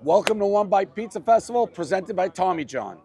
Welcome to One Bite Pizza Festival, presented by Tommy John.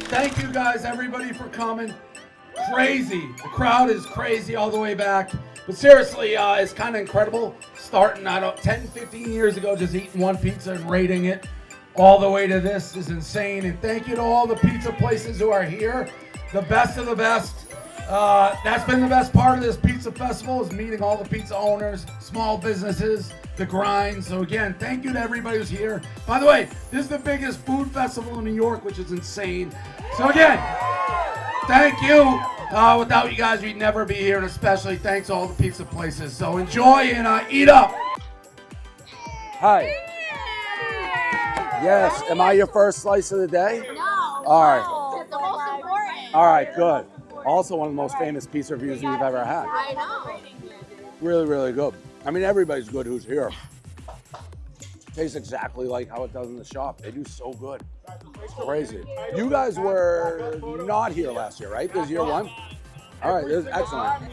Thank you guys, everybody, for coming. Crazy. The crowd is crazy all the way back. But seriously, it's kind of incredible. Starting, 10, 15 years ago, just eating one pizza and rating it all the way to this is insane. And thank you to all the pizza places who are here. The best of the best. That's been the best part of this pizza festival, is meeting all the pizza owners, small businesses, the grind. So again, thank you to everybody who's here. By the way, this is the biggest food festival in New York, which is insane. So again, thank you. Without you guys, we'd never be here, and especially thanks to all the pizza places. So enjoy and eat up. Hi. Yes, am I your first slice of the day? No. All right. It's the most important. All right, good. Also one of the most famous pizza reviews we've ever had. I know. Really, really good. I mean, everybody's good who's here. Tastes exactly like how it does in the shop. They do so good. It's crazy. You guys were not here last year, right? This is year one? All right, this is excellent.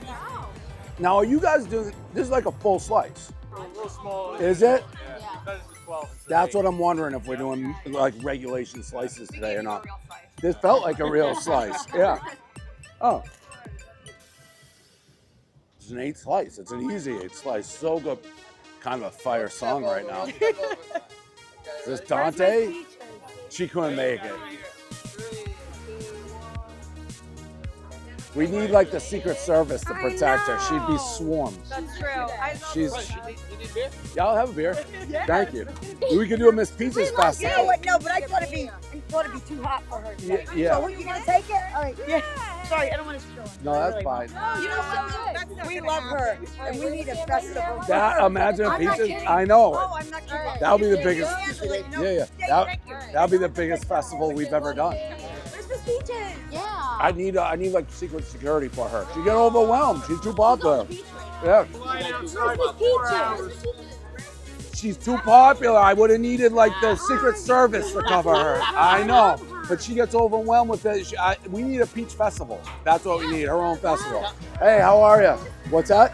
Now, are you guys doing, this is like a full slice? A little small. Is it? Yeah. Because it's 12. That's what I'm wondering, if we're doing like regulation slices today or not. This felt like a real slice. Yeah. Oh. It's an 8 slice. It's an easy 8 slice. So good. Kind of a fire song right now. Is this Dante? She couldn't make it. We need like the Secret Service to protect her. She'd be swarmed. That's true. Yeah, I'll have a beer. Thank you. We could do a Miss Pizza's festival. You know what? No, but I thought it'd be too hot for her. Yeah. So, are you gonna take it? All right. Yeah. Sorry, I don't want to spill it. No, that's fine. You know what? We love her, and we need a festival. That, imagine a pizza. I know. Oh, I'm not kidding. That'll be the biggest. Yeah. That'll be the biggest festival we've ever done. Where's Miss Peaches? Yeah. I need like secret security for her. She get overwhelmed. She's too popular. Yeah. She's too popular. I would have needed like the Secret Service to cover her. I know, but she gets overwhelmed with it. We need a peach festival. That's what we need. Her own festival. Hey, how are you? What's that?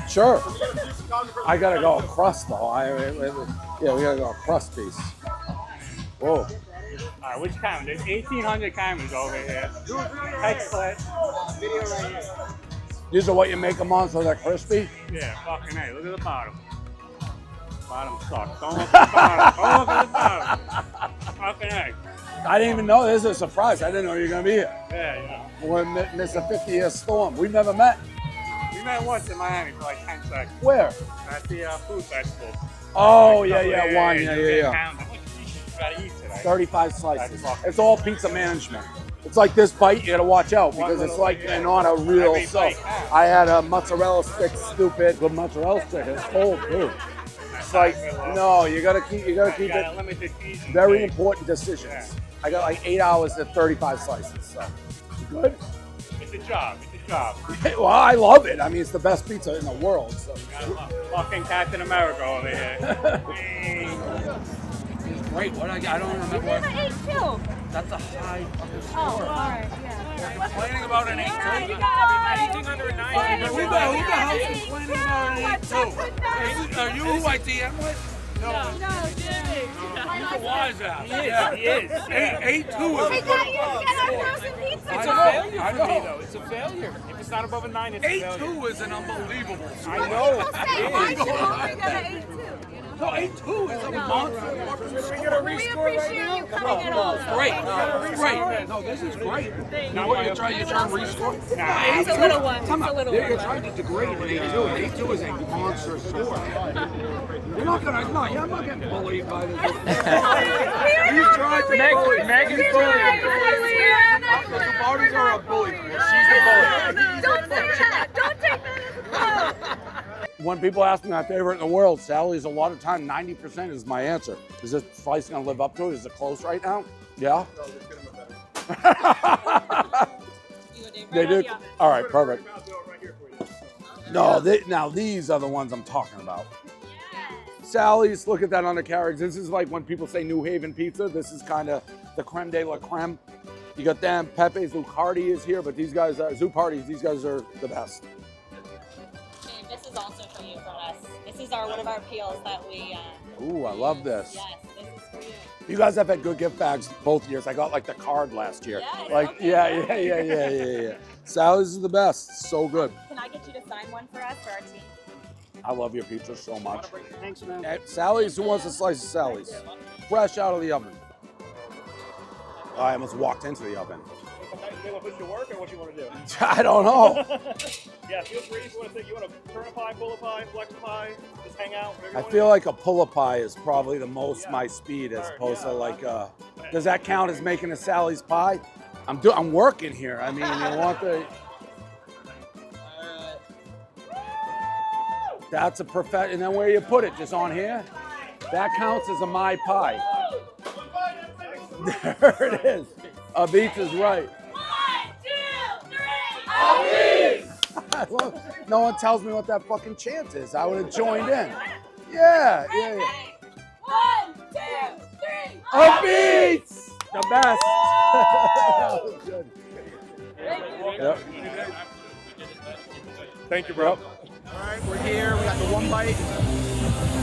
Sure. I gotta go crust though. Yeah, we gotta go crust piece. Whoa. All right, which camera? There's 1,800 cameras over here. Excellent. Video right here. These are what you make them on so they're crispy? Yeah, fucking A. Look at the bottom. Bottom sucks. Don't look at the bottom. Don't look at the bottom. Fucking A. I didn't even know. This is a surprise. I didn't know you were going to be here. Yeah. We're missed a 50-year storm. We've never met. We met once in Miami for like 10 seconds. Where? At the food festival. Oh, yeah. Wine. Yeah. How much pizza you gotta eat today? 35 slices. It's all pizza management. It's like this bite, you gotta watch out because it's like not a real stuff. I had a mozzarella stick, stupid. The mozzarella stick is cold too. It's like, no, you gotta keep it. Very important decisions. Yeah. I got like 8 hours to 35 slices, so good. It's a job. Well, I love it. I mean, it's the best pizza in the world. So. Fucking Captain America over here. Wait, what? I don't remember. There's an 8 too. That's a high fucking score. Oh, all right. Yeah. We're complaining about an 8 too. Anything under a 9. Who the hell's complaining about an 8 too? Are you who I DM with? No, Jimmy. He's a wise ass. He is. 8-2 is Hey, Dad, you can get our frozen pizza. It's a failure for me, though. It's a failure. If it's not above a 9, it's a failure. 8-2 is an unbelievable score. I know. I'll say, why should we only get an 8-2? No, 8-2 is a monster. We appreciate you coming at all. Great. Great. No, this is great. Now what, you're trying to rescore? It's a little one. It's a little You're one. trying to degrade an 8-2. An 8-2 is a monster score. You're not gonna, no, I'm not getting bullied by this. He's trying to bully. Megan's bullying. The parties are a bully. She's the bully. Don't say that. Don't take that as a blow. When people ask me my favorite in the world, Sally's a lot of time, 90% is my answer. Is this slice gonna live up to it? Is it close right now? Yeah? They do? All right, perfect. No, now these are the ones I'm talking about. Sally's, look at that undercarriage. This is like when people say New Haven pizza. This is kind of the creme de la creme. You got them, Pepe Zucardi is here, but these guys are, Zupardi, these guys are the best. Dave, this is also for you from us. This is one of our peels that we... Ooh, I love this. Yes, this is for you. You guys have had good gift bags both years. I got like the card last year. Yes, Like, okay. yeah. Sally's is the best. So good. Can I get you to sign one for us, for our team? I love your pizza so much. Thanks, man. At Sally's, who wants a slice of Sally's? Fresh out of the oven. I almost walked into the oven. You want to push to work or what you want to do? I don't know. Yeah, feel free if you want to turn a pie, pull a pie, flex a pie, just hang out. I feel like a pull-up pie is probably the most my speed as opposed to like, does that count as making a Sally's pie? I'm working here. I mean, you want the... That's a perfect, and then where you put it, just on here? That counts as a my pie. There it is. Abitz is right. 1, 2, 3, Abitz! No one tells me what that fucking chant is. I would have joined in. Yeah. 1, 2, 3, Abitz! The best. That was good. Yep. Thank you, bro. Yep. All right, we're here. We got the one bite.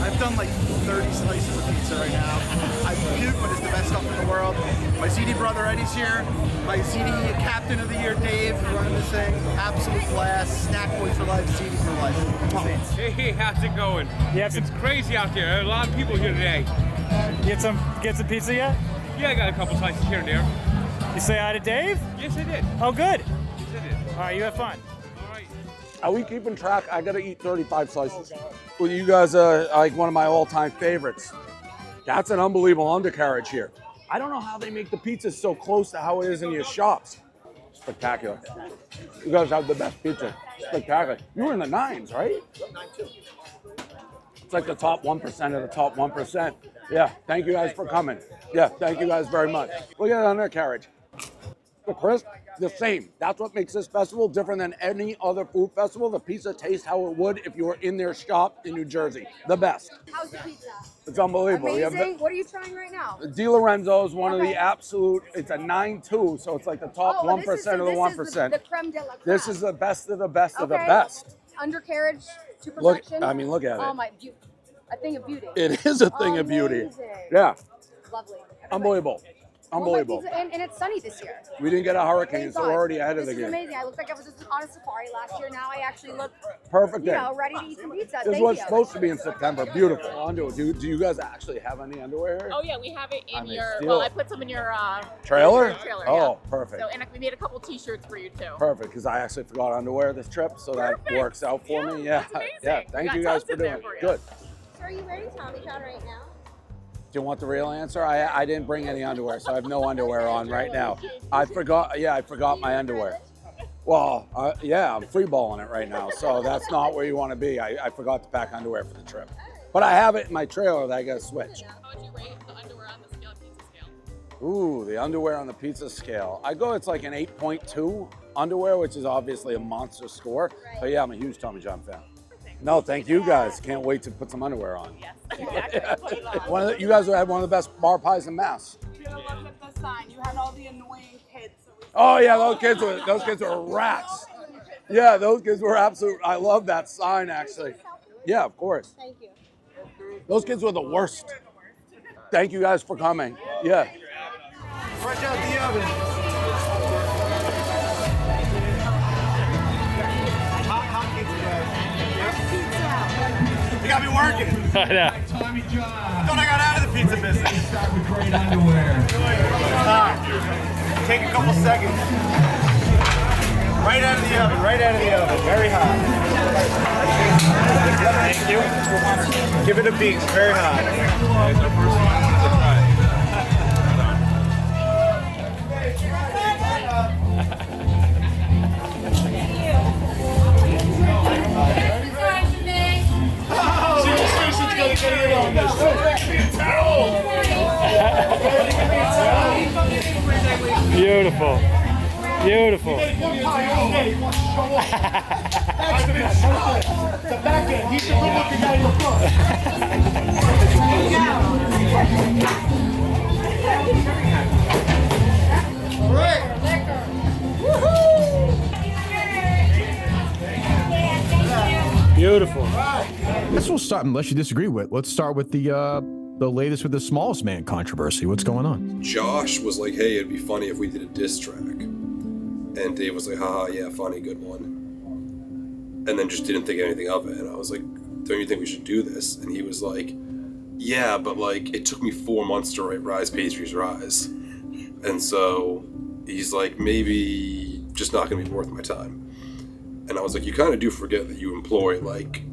I've done like 30 slices of pizza right now. I puke, but it's the best stuff in the world. My CD brother Eddie's here. My CD captain of the year Dave is running this thing. Absolute blast. Snack boy for life. CD for life. Hey, how's it going? It's crazy out there. There are a lot of people here today. Get some pizza yet? Yeah, I got a couple slices here and there. You say hi to Dave? Yes, I did. Oh, good. Yes, I did. All right, you have fun. All right. Are we keeping track? I gotta eat 35 slices. Well, you guys are like one of my all-time favorites. That's an unbelievable undercarriage here. I don't know how they make the pizzas so close to how it is in your shops. Spectacular. You guys have the best pizza. Spectacular. You were in the 9s, right? It's like the top 1% of the top 1%. Yeah, thank you guys for coming. Yeah, thank you guys very much. Look at the undercarriage. The crisp, the same. That's what makes this festival different than any other food festival. The pizza tastes how it would if you were in their shop in New Jersey. The best. How's the pizza? It's unbelievable. We have Amazing. What are you trying right now? Di Lorenzo is one of Okay. the absolute, it's a 9-2, so it's like the top 1% of the 1%. The creme de la creme. This is the best of the best of the Okay. best. Undercarriage to Look, perfection. I mean, look at Oh it. my, a thing of beauty. It is a thing of beauty. Amazing. Yeah, Lovely. unbelievable. Well, my Unbelievable. pizza- and it's sunny this year. We didn't get a hurricane, Thank so God. we're already ahead of the This is game. amazing. I looked like I was just on a safari last year. Now I actually look, Perfect you day. know, ready to eat some pizza. This Thank was you. supposed to be in September. Beautiful. Underwear. Do you guys actually have any underwear here? Oh yeah, we have it in I mean, your. still- Well, I put some in your Trailer? Trailer. Oh, yeah. perfect. So and we made a couple T-shirts for you too. Perfect, because I actually forgot underwear this trip, so that Perfect. works out for me. Yeah, that's amazing. yeah. We Thank got you guys toast for in there doing for it. you. Good. So are you ready, Tommy John, right now? Do you want the real answer? I didn't bring any underwear, so I have no underwear on right now. I forgot. Yeah, I forgot my underwear. Well, yeah, I'm free balling it right now, so that's not where you want to be. I forgot to pack underwear for the trip, but I have it in my trailer that I got to switch. How would you rate the underwear on the scale, pizza scale? Ooh, the underwear on the pizza scale. It's like an 8.2 underwear, which is obviously a monster score. But yeah, I'm a huge Tommy John fan. No, thank you guys. Can't wait to put some underwear on. Yes, exactly. You guys had one of the best bar pies in Mass. You look at the sign. You had all the annoying kids. So Oh yeah, those kids were rats. Yeah, those kids were absolute. I love that sign actually. Yeah, of course. Thank you. Those kids were the worst. Thank you guys for coming. Yeah. Fresh out the oven. Hot pizza, guys. We got got me working. I know. Tommy John. Thought I got out of the pizza business. Start with great underwear. Take a couple seconds. Right out of the oven, right out of the oven. Very hot. Thank you. Give it a beat, very hot. Beautiful. Beautiful. The back end. He's the good looking guy in the front. Beautiful. This will start, unless you disagree with. Let's start with the latest with the smallest man controversy. What's going on? Josh was like, hey, it'd be funny if we did a diss track. And Dave was like, haha, yeah, funny, good one. And then just didn't think anything of it. And I was like, don't you think we should do this? And he was like, yeah, but like, it took me 4 months to write Rise Pastries Rise. And so he's like, maybe just not gonna be worth my time. And I was like, you kind of do forget that you employ like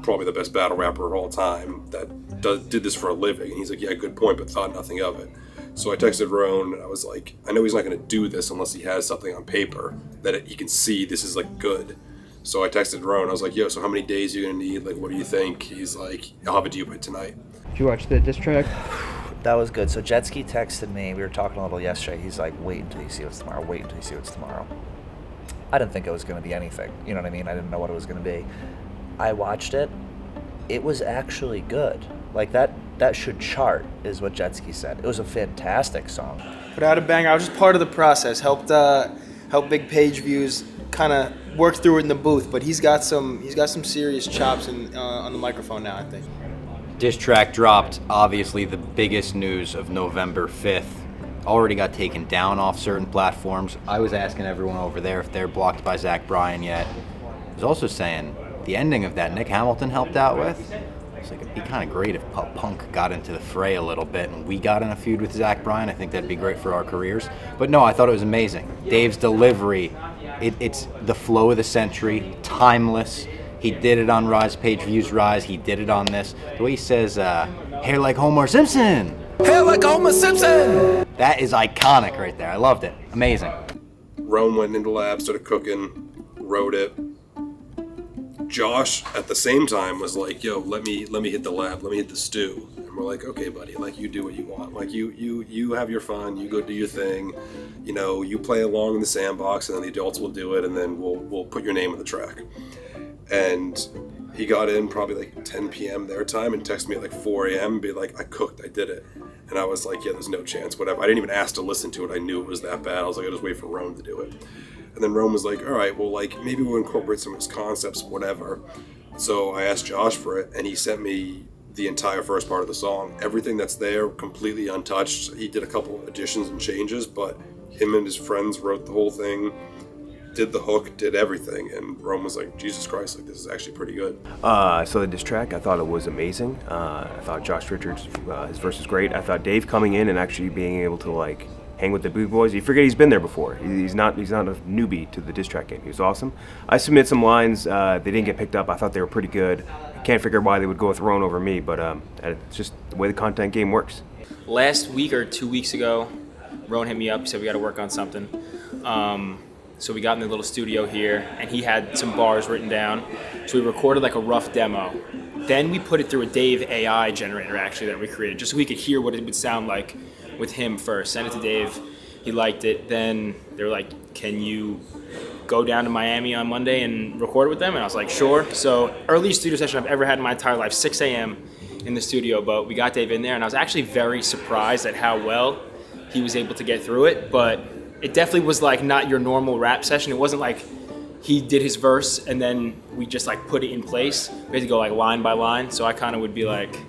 probably the best battle rapper of all time that did this for a living. And he's like, yeah, good point, but thought nothing of it. So I texted Roan and I was like, I know he's not going to do this unless he has something on paper that he can see this is like good. So I texted Roan. I was like, yo, so how many days are you going to need? Like, what do you think? He's like, I'll have it to you by tonight. Did you watch the diss track? That was good. So Jetski texted me. We were talking a little yesterday. He's like, wait until you see what's tomorrow. Wait until you see what's tomorrow. I didn't think it was going to be anything. You know what I mean? I didn't know what it was going to be. I watched it. It was actually good. Like that should chart, is what Jetski said. It was a fantastic song. Put out a banger. I was just part of the process. Helped Big Page Views kind of work through it in the booth. But he's got some serious chops on the microphone now, I think. Diss track dropped. Obviously, the biggest news of November 5th. Already got taken down off certain platforms. I was asking everyone over there if they're blocked by Zach Bryan yet. I was also saying the ending of that Nick Hamilton helped out with. It's like it'd be kind of great if Punk got into the fray a little bit and we got in a feud with Zach Bryan. I think that'd be great for our careers. But no, I thought it was amazing. Dave's delivery, it's the flow of the century, timeless. He did it on Rise Page Views Rise. He did it on this. The way he says, hair like Homer Simpson. Hair like Homer Simpson. That is iconic right there. I loved it. Amazing. Rome went into the lab, started cooking, wrote it. Josh, at the same time, was like, yo, let me hit the lab, let me hit the stew. And we're like, okay, buddy, like, you do what you want. Like, you have your fun, you go do your thing. You know, you play along in the sandbox, and then the adults will do it, and then we'll put your name on the track. And he got in probably like 10 p.m. their time and texted me at like 4 a.m. and be like, I cooked, I did it. And I was like, yeah, there's no chance, whatever. I didn't even ask to listen to it. I knew it was that bad. I was like, I'll just wait for Rome to do it. And then Rome was like, all right, well, like, maybe we'll incorporate some of his concepts, whatever. So I asked Josh for it, and he sent me the entire first part of the song. Everything that's there, completely untouched. He did a couple of additions and changes, but him and his friends wrote the whole thing, did the hook, did everything. And Rome was like, Jesus Christ, like, this is actually pretty good. So the diss track, I thought it was amazing. I thought Josh Richards, his verse was great. I thought Dave coming in and actually being able to, like, hang with the big boys. You forget he's been there before. He's not a newbie to the diss track game. He was awesome. I submitted some lines. They didn't get picked up. I thought they were pretty good. I can't figure why they would go with Roan over me, but it's just the way the content game works. Last week or 2 weeks ago, Roan hit me up. He said we got to work on something. So we got in the little studio here, and he had some bars written down. So we recorded like a rough demo. Then we put it through a Dave AI generator actually that we created, just so we could hear what it would sound like with him first. Sent it to Dave. He liked it. Then they were like, can you go down to Miami on Monday and record it with them? And I was like, sure. So earliest studio session I've ever had in my entire life, 6 a.m. in the studio. But we got Dave in there, and I was actually very surprised at how well he was able to get through it. But it definitely was like not your normal rap session. It wasn't like he did his verse and then we just like put it in place. We had to go like line by line. So I kind of would be like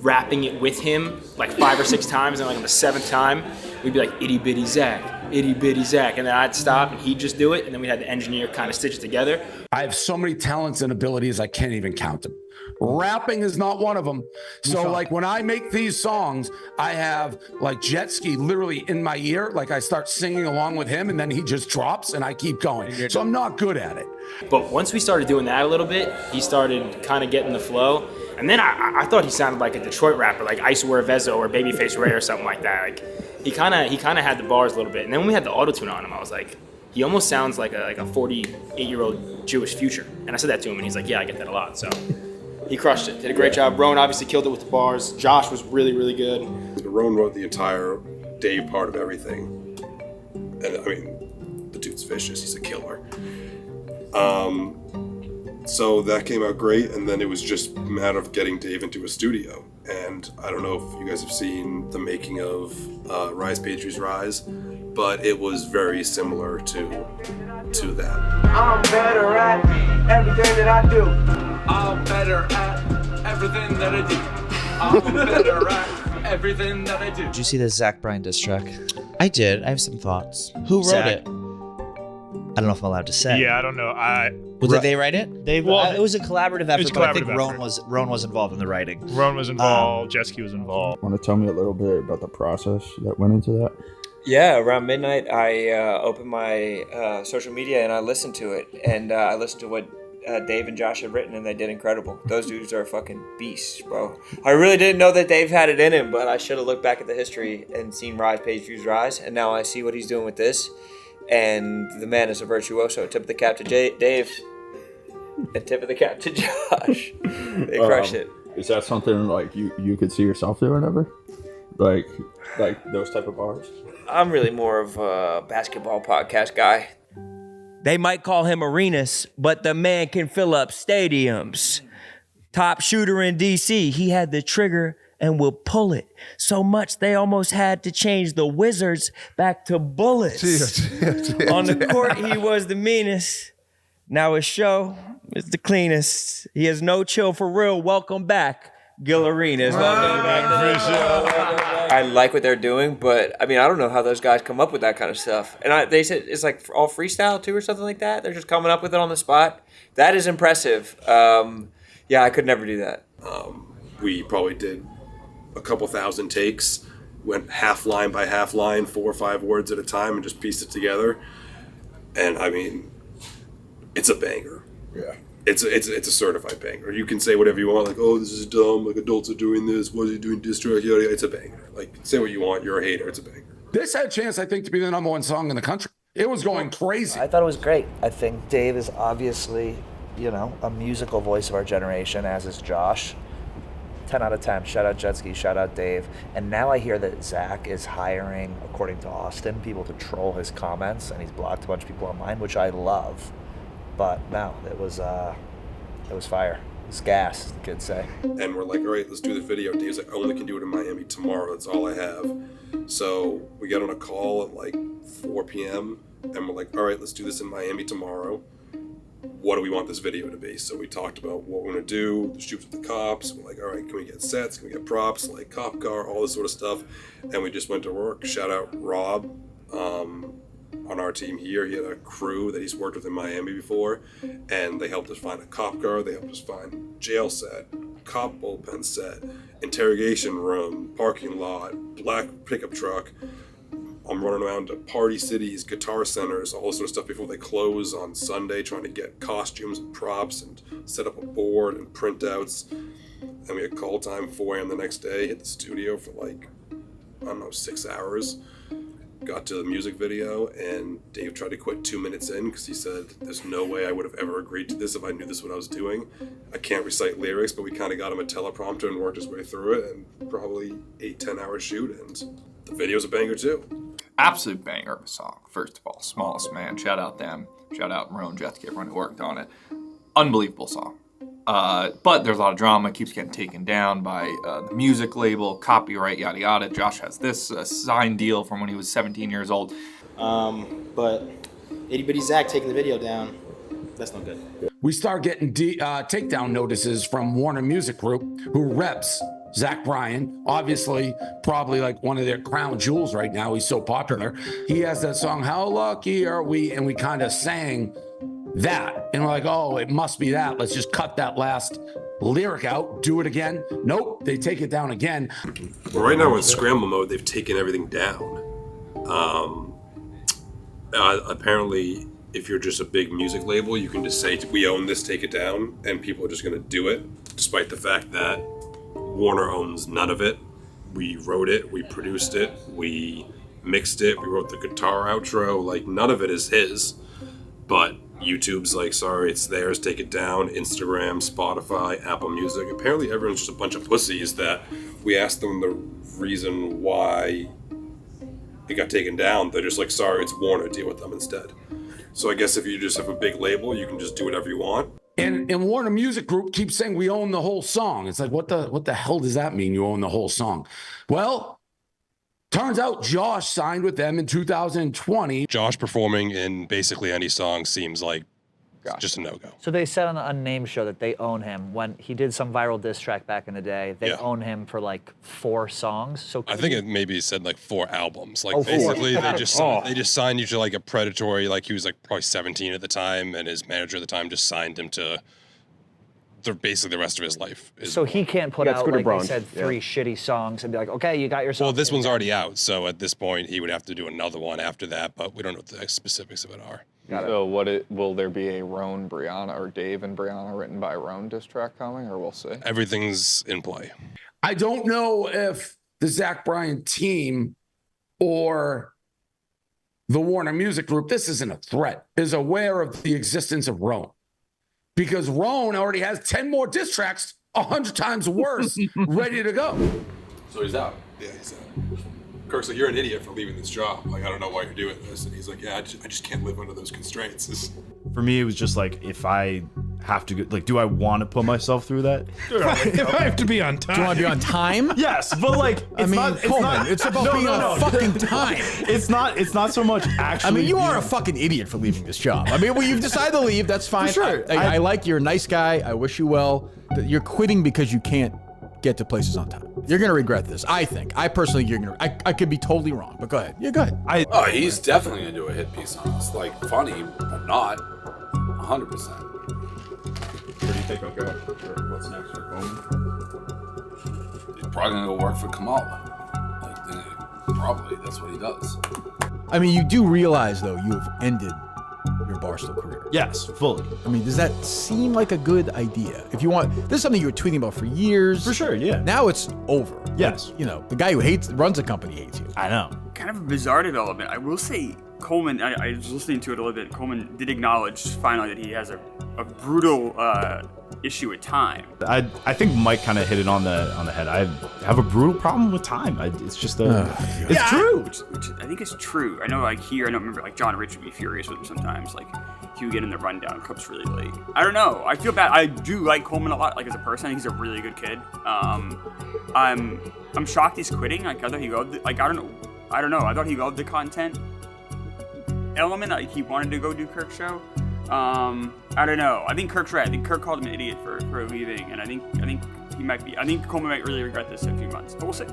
rapping it with him like 5 or 6 times, and like on the 7th time we'd be like itty bitty Zach, itty bitty Zach, and then I'd stop and he'd just do it, and then we had the engineer kind of stitch it together. I have so many talents and abilities I can't even count them. Rapping is not one of them. So like when I make these songs, I have like Jet Ski literally in my ear. Like I start singing along with him and then he just drops and I keep going. So I'm not good at it. But once we started doing that a little bit, he started kind of getting the flow. And then I thought he sounded like a Detroit rapper, like Ice Wear Vezo or Babyface Ray or something like that. Like he kind of had the bars a little bit. And then when we had the auto-tune on him, I was like, he almost sounds like a 48-year-old Jewish Future. And I said that to him, and he's like, yeah, I get that a lot. So he crushed it. Did a great job. Roan obviously killed it with the bars. Josh was really, really good. Roan wrote the entire Dave part of everything. And I mean, the dude's vicious. He's a killer. So that came out great, and then it was just a matter of getting Dave into a studio. And I don't know if you guys have seen the making of Rise Patriots Rise, but it was very similar to that. I'm better at everything that I do. I'm better at everything that I do. I'm better at everything that I do. Did you see the Zach Bryan diss track? I did. I have some thoughts. Who wrote Zach. it? I don't know if I'm allowed to say. Yeah, I don't know. Well, did they write it? It was a collaborative effort, but I think Roan effort. was involved in the writing. Roan was involved. Jet Ski was involved. Want to tell me a little bit about the process that went into that? Yeah, around midnight, I opened my social media and I listened to it. And I listened to what Dave and Josh had written, and they did incredible. Those dudes are fucking beasts, bro. I really didn't know that Dave had it in him, but I should have looked back at the history and seen Rise Page Views Rise, and now I see what he's doing with this. And the man is a virtuoso. Tip of the cap to Dave, and tip of the cap to Josh. They crushed it. Is that something like you could see yourself doing ever? Like those type of bars? I'm really more of a basketball podcast guy. They might call him Arenas, but the man can fill up stadiums. Top shooter in DC, he had the trigger and will pull it. So much they almost had to change the Wizards back to bullets. On the court, he was the meanest. Now his show is the cleanest. He has no chill for real. Welcome back, Gil Arenas. Welcome back to the show. I like what they're doing, but I mean, I don't know how those guys come up with that kind of stuff. And they said it's like all freestyle too or something like that. They're just coming up with it on the spot. That is impressive. Yeah, I could never do that. We probably did a couple thousand takes, went half line by half line, 4 or 5 words at a time, and just pieced it together. And I mean, it's a banger. Yeah. It's a certified banger. You can say whatever you want, like, oh, this is dumb, like adults are doing this, what are you doing, diss track, yada, yada. It's a banger. Like, say what you want, you're a hater, it's a banger. This had a chance, I think, to be the #1 song in the country. It was going crazy. I thought it was great. I think Dave is obviously, a musical voice of our generation, as is Josh. 10 out of 10. Shout out Jet Ski, shout out Dave. And now I hear that Zach is hiring, according to Austin, people to troll his comments, and he's blocked a bunch of people online, which I love. But no, it was fire. It was gas, the kids say. And we're like, all right, let's do the video. Dave's like, I only can do it in Miami tomorrow. That's all I have. So we get on a call at like 4 p.m. and we're like, all right, let's do this in Miami tomorrow. What do we want this video to be? So we talked about what we're going to do, the shoots with the cops. We're like, all right, can we get sets? Can we get props, like cop car, all this sort of stuff? And we just went to work. Shout out Rob. On our team here, he had a crew that he's worked with in Miami before, and they helped us find a cop car, they helped us find jail set, cop bullpen set, interrogation room, parking lot, black pickup truck. I'm running around to party cities, guitar centers, all this sort of stuff before they close on Sunday, trying to get costumes and props and set up a board and printouts. And we had call time 4 a.m. the next day, hit the studio for like, 6 hours. Got to the music video, and Dave tried to quit 2 minutes in because he said, there's no way I would have ever agreed to this if I knew this is what I was doing. I can't recite lyrics, but we kind of got him a teleprompter and worked his way through it, and probably 8-10 hour shoot, and the video's a banger too. Absolute banger of a song, first of all. Smallest Man, shout out them. Shout out Roan, Jet Ski, everyone who worked on it. Unbelievable song. But there's a lot of drama, keeps getting taken down by the music label, copyright, yada yada. Josh has this signed deal from when he was 17 years old. But itty bitty Zach taking the video down, that's not good. We start getting takedown notices from Warner Music Group, who reps Zach Bryan, obviously probably like one of their crown jewels right now. He's so popular. He has that song, How Lucky Are We? And we kind of sang that. And we're like, oh, it must be that. Let's just cut that last lyric out, do it again. Nope, they take it down again. Well, right now in scramble mode, they've taken everything down. Apparently, if you're just a big music label, you can just say, we own this, take it down, and people are just going to do it, despite the fact that Warner owns none of it. We wrote it, we produced it, we mixed it, we wrote the guitar outro, like none of it is his. But YouTube's like, sorry, it's theirs, take it down. Instagram, Spotify, Apple Music. Apparently everyone's just a bunch of pussies that we asked them the reason why it got taken down. They're just like, sorry, it's Warner, deal with them instead. So I guess if you just have a big label, you can just do whatever you want. And Warner Music Group keeps saying we own the whole song. It's like, what the hell does that mean, you own the whole song? Well, turns out Josh signed with them in 2020. Josh performing in basically any song seems like just a no-go. So they said on the Unnamed show that they own him. When he did some viral diss track back in the day, they own him for like 4 songs. So I think it maybe said like 4 albums. Like 4. basically they just signed you to like a predatory, like he was like probably 17 at the time, and his manager at the time just signed him to basically the rest of his life. So he can't put out, like they said, 3 shitty songs and be like, okay, you got your song. Well, this one's already out, so at this point he would have to do another one after that, but we don't know what the specifics of it are. So will there be a Roan, Brianna, or Dave and Brianna written by Roan diss track coming, or we'll see? Everything's in play. I don't know if the Zach Bryan team or the Warner Music Group, this isn't a threat, is aware of the existence of Roan. Because Roan already has 10 more diss tracks, 100 times worse, ready to go. So he's out. Yeah, he's out. Kirk's like, you're an idiot for leaving this job. Like, I don't know why you're doing this. And he's like, yeah, I just can't live under those constraints. For me, it was just like, if I have to go, like, do I want to put myself through that? If I have to be on time. Do you want to be on time? Yes, but like, it's it's about being on fucking time. It's not so much actually. I mean, you are a fucking idiot for leaving this job. I mean, well, you've decided to leave. That's fine. For sure. I like you're a nice guy. I wish you well. But you're quitting because you can't get to places on time. You're gonna regret this. I think. I personally, I could be totally wrong, but go ahead. Yeah, go ahead. He's definitely gonna do a hit piece on us. Like, funny, but not 100%. Where do you think I'll go? Or what's next for Coleman? He's probably gonna go work for Kamala. Probably, that's what he does. I mean, you do realize, though, you have ended your Barstool career. Yes, fully. I mean, does that seem like a good idea? If you want, this is something you were tweeting about for years. For sure, yeah. Now it's over. Yes. Like, you know, the guy who runs the company hates you. I know. Kind of a bizarre development. I will say, Coleman, I was listening to it a little bit. Coleman did acknowledge finally that he has a brutal issue with time. I think Mike kind of hit it on the head. I have a brutal problem with time. It's just it's true. Which I think is true. I know, like, I remember, like, John Rich would be furious with him sometimes. Like, he would get in the rundown, Cook's really late. I don't know. I feel bad. I do like Coleman a lot, like, as a person. I think he's a really good kid. I'm shocked he's quitting. Like, I thought he loved I don't know. I thought he loved the content element. Like, he wanted to go do Kirk's show. I don't know. I think Kirk's right. I think Kirk called him an idiot for leaving, and I think he might be. I think Coleman might really regret this in a few months, but we'll see.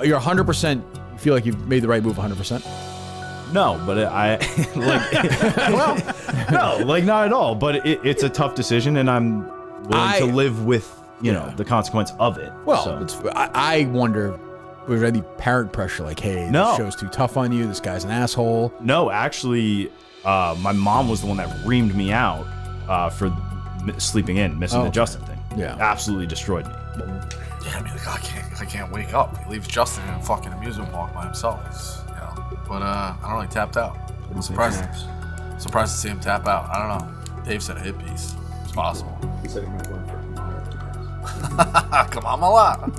You're 100%. You feel like you've made the right move 100%? No, but no, like, not at all. But it's a tough decision, and I'm willing to live with know the consequence of it. Well, I wonder. Was there any parent pressure, like, hey, this show's too tough on you, this guy's an asshole? No, actually, my mom was the one that reamed me out for sleeping in, missing the Justin thing. Yeah. Absolutely destroyed me. Yeah, I mean, like, I can't wake up. He leaves Justin in a fucking amusement park by himself. But I don't know, he tapped out. I'm surprised to see him tap out. I don't know. Dave said a hit piece. It's possible. He said he might run for Kamala.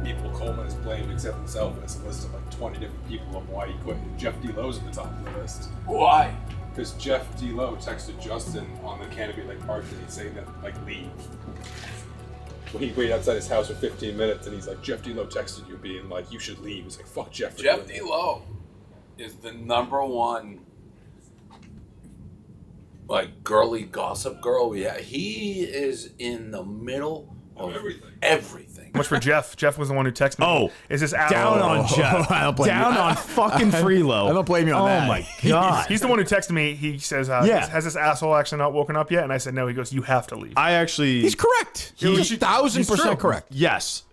People Coleman has blamed except himself, and it's a list of like 20 different people of why he quit. Jeff D. Lowe's at the top of the list. Why? Because Jeff D. Lowe texted Justin on the Canopy Lake Park and he's saying that, like, leave. When he waited outside his house for 15 minutes and he's like, Jeff D. Lowe texted you being like, you should leave. He's like, fuck Jeff. Jeff D. Lowe is the #1 like girly gossip girl we have. He is in the middle of everything. Much for Jeff. Jeff was the one who texted me. Oh, is this down on Jeff? I don't blame down you. on fucking Freelo. I don't blame you on that. Oh my god. He's the one who texted me. He says, has this asshole actually not woken up yet? And I said, no. He goes, you have to leave. He's correct. He's 1,000% correct. Yes.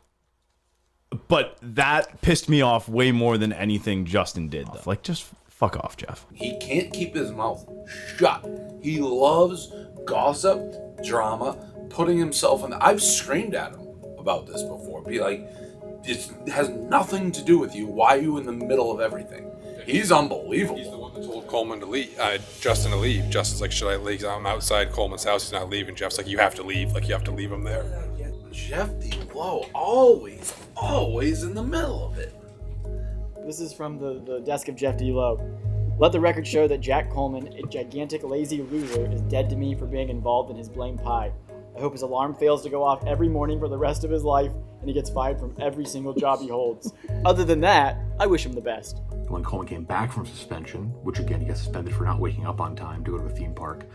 But that pissed me off way more than anything Justin did, though. Like, just fuck off, Jeff. He can't keep his mouth shut. He loves gossip, drama, putting himself in. I've screamed at him about this before. Be like, it has nothing to do with you. Why are you in the middle of everything? He's unbelievable. He's the one that told Coleman to leave, Justin to leave. Justin's like, should I leave? I'm outside Coleman's house. He's not leaving. Jeff's like, you have to leave. Like, you have to leave him there. Jeff D. Lowe, always in the middle of it. This is from the desk of Jeff D. Lowe. Let the record show that Jack Coleman, a gigantic lazy loser, is dead to me for being involved in his blame pie. I hope his alarm fails to go off every morning for the rest of his life and he gets fired from every single job he holds. Other than that, I wish him the best. When Coleman came back from suspension, which again, he got suspended for not waking up on time to go to a theme park,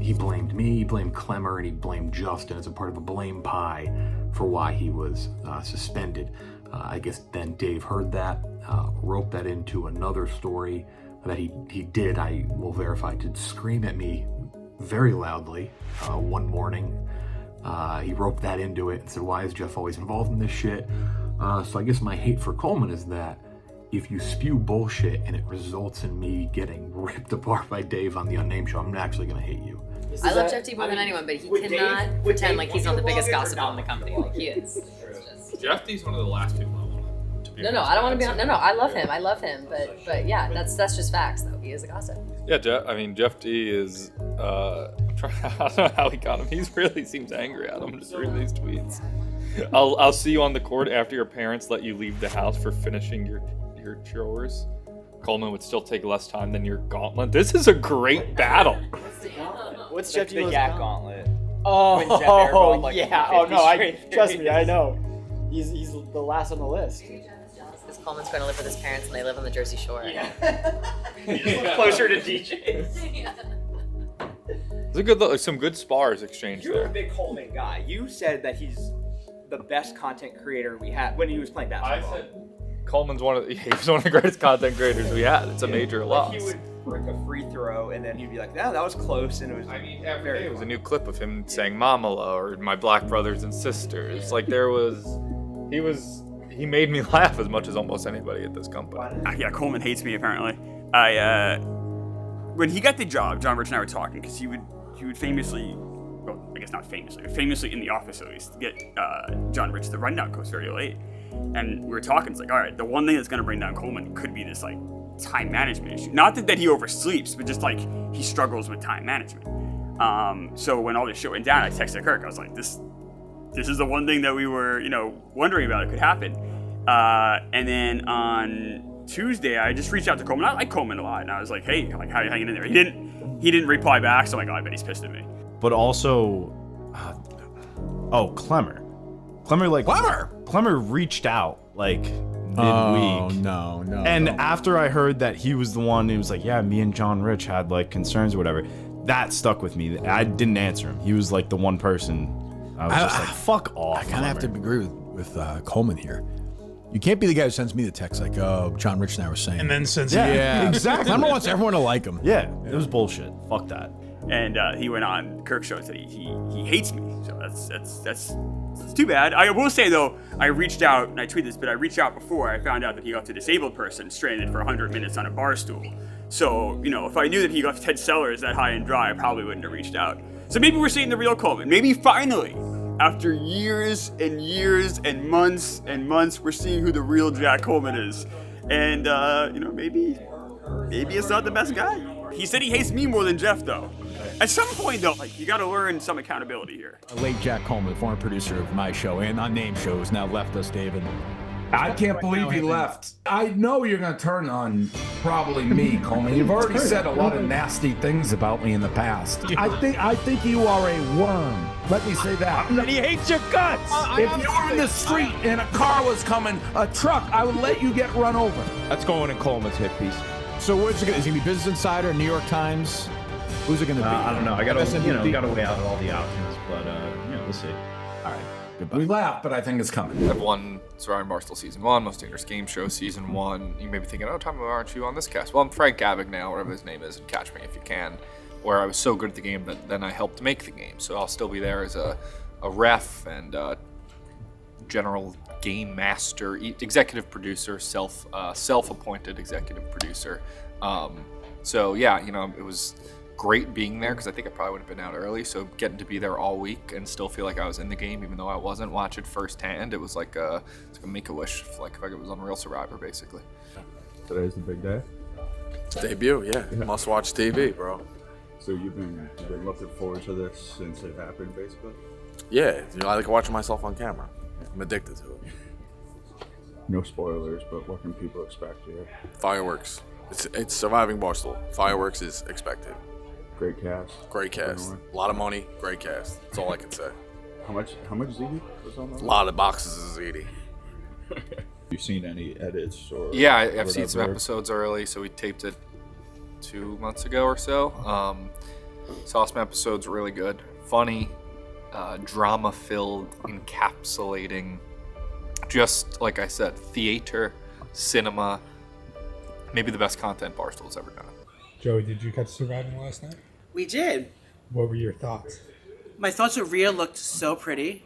he blamed me, he blamed Clemmer, and he blamed Justin as a part of a blame pie for why he was suspended. I guess then Dave heard that, roped that into another story that he did, I will verify, did scream at me very loudly one morning. He roped that into it and said, why is Jeff always involved in this shit? So I guess my hate for Coleman is that if you spew bullshit and it results in me getting ripped apart by Dave on the Unnamed Show, I'm actually going to hate you. I love Jeff T more than anyone, but he cannot pretend like he's not the biggest gossiper in the company. Like he is. Jeff T's one of the last people I want to be. No, I don't want to be on. No, I love him. But yeah, that's just facts though. He is a gossip. Yeah, Jeff T is. I don't know how he got him. He really seems angry at him. Just reading these tweets. I'll see you on the court after your parents let you leave the house for finishing your chores. Coleman would still take less time than your gauntlet. This is a great battle. What's Jeff the Lowe's Yak Gauntlet? Oh, When Jeff airballed, like, yeah. 50 Oh no, straight trust me, I know. He's the last on the list. Because Coleman's going to live with his parents and they live on the Jersey Shore. Yeah. He just lives closer to DJs. Yeah. There's some good spars exchanged You're a there. big Coleman guy. You said that he's the best content creator we had when he was playing basketball. I said Coleman's one of the greatest content creators we had. It's a major loss. He would break a free throw and then he'd be like, "Yeah, that was close," and it was. Every day was a new clip of him saying "Mamala" or "My Black Brothers and Sisters." Like he made me laugh as much as almost anybody at this company. Yeah, Coleman hates me apparently. When he got the job, John Rich and I were talking because he would famously, well, I guess not famously, but famously in the office at least, get John Rich the rundown coach very late. And we were talking, it's like, all right, the one thing that's going to bring down Coleman could be this like time management issue. Not that he oversleeps, but just like he struggles with time management. So when all this shit went down, I texted Kirk. I was like, this is the one thing that we were, wondering about. It could happen. And then on Tuesday, I just reached out to Coleman. I like Coleman a lot, and I was like, hey, like, how are you hanging in there? He didn't reply back, so I'm like, oh, I bet he's pissed at me. But also, Clemmer reached out like midweek. Oh, no. And after I heard that he was the one who was like, yeah, me and John Rich had like concerns or whatever, that stuck with me. I didn't answer him. He was like the one person I was just like, fuck off. I kind of have to agree with Coleman here. You can't be the guy who sends me the text like, oh, John Rich and I were saying. And then sends yeah, exactly. Clemmer wants everyone to like him. Yeah, it was bullshit. Fuck that. And he went on Kirk show and said he hates me. So that's too bad. I will say though, I reached out and I tweeted this, but I reached out before I found out that he left a disabled person stranded for 100 minutes on a bar stool. So if I knew that he left Ted Sellers that high and dry, I probably wouldn't have reached out. So maybe we're seeing the real Coleman. Maybe finally, after years and years and months, we're seeing who the real Jack Coleman is. And maybe it's not the best guy. He said he hates me more than Jeff though. At some point though, like, you gotta learn some accountability here. Late Jack Coleman, the former producer of my show and Unnamed Show, has now left us, David. I can't believe he left. I know you're going to turn on probably me, Coleman. You've already said a lot of nasty things about me in the past. I think you are a worm. Let me say that. And he hates your guts. If you were in the street and a car was coming, a truck, I would let you get run over. That's going in Coleman's hit piece. So where's it going? Is it going to be Business Insider, New York Times? Who's it going to be? I don't know. I got to weigh out all the options, but We'll see. All right. Goodbye. We laugh, but I think it's coming. I've won Surviving Barstool Season 1, Most Dangerous Game Show Season 1. You may be thinking, oh, Tom, aren't you on this cast? Well, I'm Frank Abagnale, whatever his name is, and catch me if you can. Where I was so good at the game that then I helped make the game. So I'll still be there as a ref and general game master, executive producer, self-appointed executive producer. So yeah, it was great being there because I think I probably would have been out early. So getting to be there all week and still feel like I was in the game, even though I wasn't, watch it firsthand. It was like a make-a-wish, like if it was on Real Survivor, basically. Today's the big day. Debut, yeah. Must-watch TV, bro. So you've been looking forward to this since it happened, basically? Yeah, I like watching myself on camera. I'm addicted to it. No spoilers, but what can people expect here? Fireworks. It's Surviving Barstool. Fireworks is expected. Great cast. Great cast. A lot of money. Great cast. That's all I can say. How much ziti was on that? A lot of boxes of ziti. You seen any edits or? Yeah, I've seen some episodes early. So we taped it 2 months ago or so. Saw some episodes, really good, funny, drama-filled, encapsulating, just like I said, theater, cinema, maybe the best content Barstool's ever done. Joey, did you catch Surviving last night? We did. What were your thoughts? My thoughts of Rhea looked so pretty.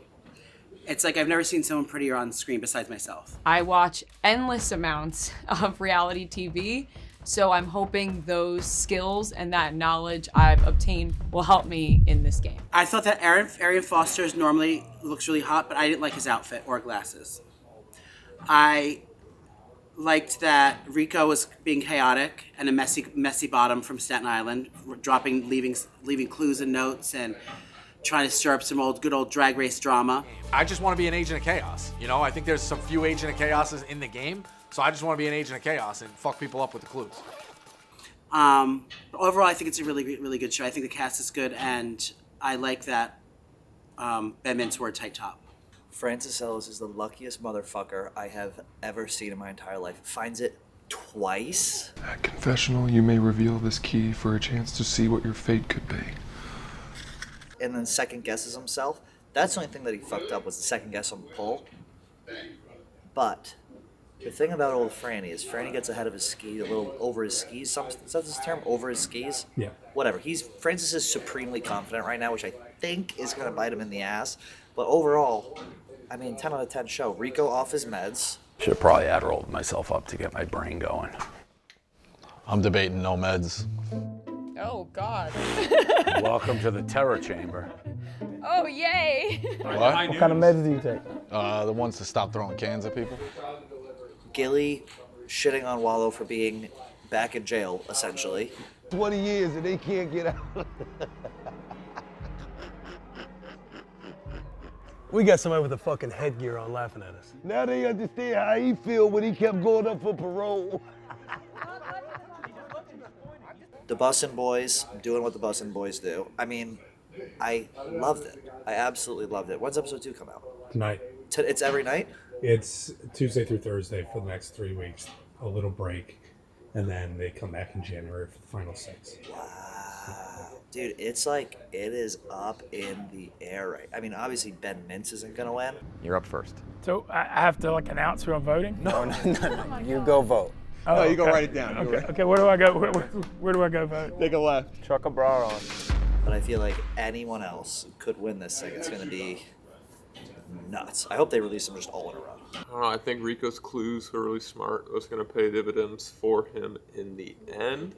It's like I've never seen someone prettier on screen besides myself. I watch endless amounts of reality TV, so I'm hoping those skills and that knowledge I've obtained will help me in this game. I thought that Arian Foster's normally looks really hot, but I didn't like his outfit or glasses. I liked that Rico was being chaotic and a messy bottom from Staten Island, leaving clues and notes and trying to stir up some good old drag race drama. I just want to be an agent of chaos. I think there's some few agent of chaoses in the game, so I just want to be an agent of chaos and fuck people up with the clues. Overall, I think it's a really, really good show. I think the cast is good, and I like that Ben Mintz wore a tight top. Francis Ellis is the luckiest motherfucker I have ever seen in my entire life. Finds it twice. At confessional, you may reveal this key for a chance to see what your fate could be. And then second guesses himself. That's the only thing that he fucked up was the second guess on the pull. But the thing about old Franny is Franny gets ahead of his skis, a little over his skis. Is that this term? Over his skis? Yeah. Whatever. Francis is supremely confident right now, which I think is going to bite him in the ass. But overall, 10 out of 10 show. Rico off his meds. Should probably Adderall myself up to get my brain going. I'm debating no meds. Oh, God. Welcome to the terror chamber. Oh, yay. What kind of meds do you take? The ones to stop throwing cans at people. Gilly shitting on Wallow for being back in jail, essentially. 20 years and they can't get out. We got somebody with a fucking headgear on laughing at us. Now they understand how he feel when he kept going up for parole. The Bussin' Boys doing what the Bussin' Boys do. I loved it. I absolutely loved it. When's episode 2 come out? Tonight. It's every night? It's Tuesday through Thursday for the next 3 weeks. A little break. And then they come back in January for the final 6. Wow. Dude, it's like it is up in the air right. Obviously Ben Mintz isn't going to win. You're up first. So I have to announce who I'm voting? No. You go vote. Oh, no, you go okay. write it down. Okay, where do I go? Where do I go vote? Take a left. Chuck a bra on. But I feel like anyone else could win this thing. It's going to be nuts. I hope they release them just all in a row. I don't know. I think Rico's clues are really smart. That's going to pay dividends for him in the end.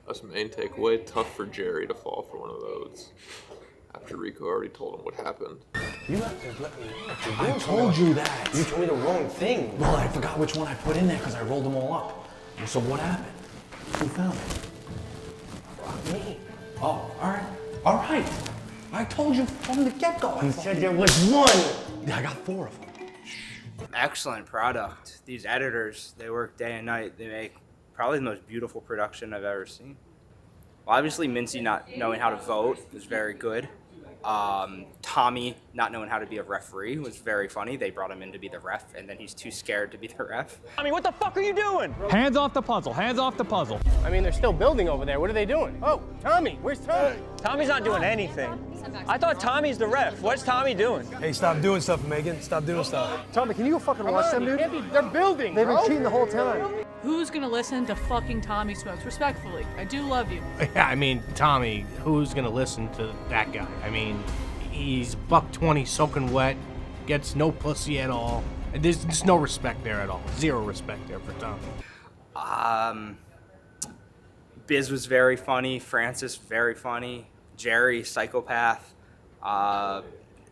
That's the main takeaway. Tough for Jerry to fall for one of those after Rico already told him what happened. You have to let me. I told you that. You told me the wrong thing. Well, I forgot which one I put in there because I rolled them all up. And so what happened? Who found it? Me. Oh, all right. I told you from the get-go. You said there was one. Yeah, I got 4 of them. Excellent product. These editors, they work day and night. They make probably the most beautiful production I've ever seen. Well, obviously, Mincy not knowing how to vote was very good. Tommy not knowing how to be a referee was very funny. They brought him in to be the ref, and then he's too scared to be the ref. Tommy, what the fuck are you doing? Hands off the puzzle. Hands off the puzzle. They're still building over there. What are they doing? Oh, Tommy, where's Tommy? Tommy's not doing anything. I thought Tommy's the ref. What's Tommy doing? Hey, stop doing stuff, Megan. Stop doing stuff. Tommy, can you go fucking watch them, dude? They're building, They've been cheating the whole time. Who's gonna listen to fucking Tommy Smokes? Respectfully, I do love you. Yeah, I mean, Tommy, who's gonna listen to that guy? I mean, he's $120 soaking wet, gets no pussy at all. There's just no respect there at all. Zero respect there for Tommy. Biz was very funny. Francis, very funny. Jerry, psychopath. Yeah,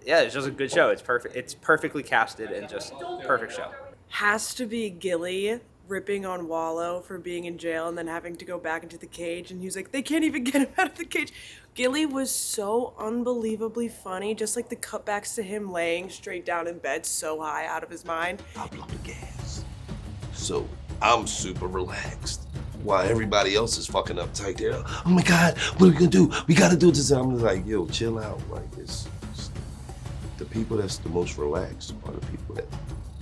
it's just a good show. It's perfect. It's perfectly casted and just perfect show. Has to be Gilly ripping on Wallow for being in jail and then having to go back into the cage, and he was like, they can't even get him out of the cage. Gilly was so unbelievably funny, just like the cutbacks to him laying straight down in bed so high out of his mind. I'll blow the gas. So I'm super relaxed while everybody else is fucking uptight there. Oh my God, what are we gonna do? We gotta do this. And I'm like, yo, chill out. Like, it's the people that's the most relaxed are the people that